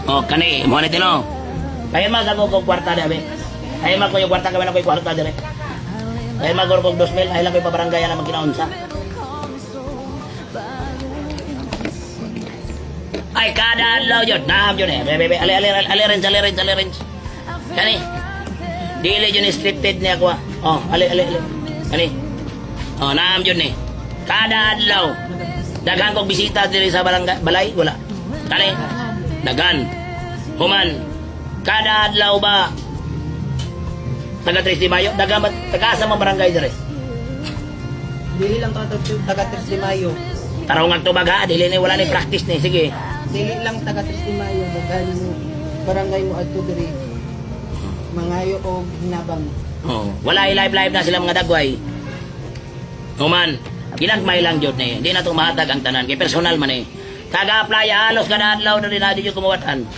O, kani, mo na tino. Kaya magagaw kong kwarta di, abi. Kaya mag ko yung kwarta kami na ko yung kwarta di. Kaya mag kong 2,000, ay lang ko yung pabarangay na magkinaunsa. Ay, kada adlaw yun. Naam yun eh. Bebe, ali-range. Kani. Dili yun scripted niya ko. Oh, ali. Kani. Oh, naam yun eh. Kada adlaw. Daghan kong bisita diri sa balay, wala. Kani. Dagan. Human. Kada adlaw ba? Taga 3 de Mayo. Taga sa mga barangay diri. Dili lang taga 3 de Mayo. Taraw nga tubaga, dili ni wala ni practice ni. Sige. Dili lang taga 3 de Mayo. Daghan mo barangay mo adto diri. Mangayo o hinabang. Oh, wala i-live na sila mga dagway. Human. Ginagmay lang jud ni. Hindi na to mahatag ang tanan kay personal man eh. Taga playa halos kada adlaw na rin natin yung kumawatan.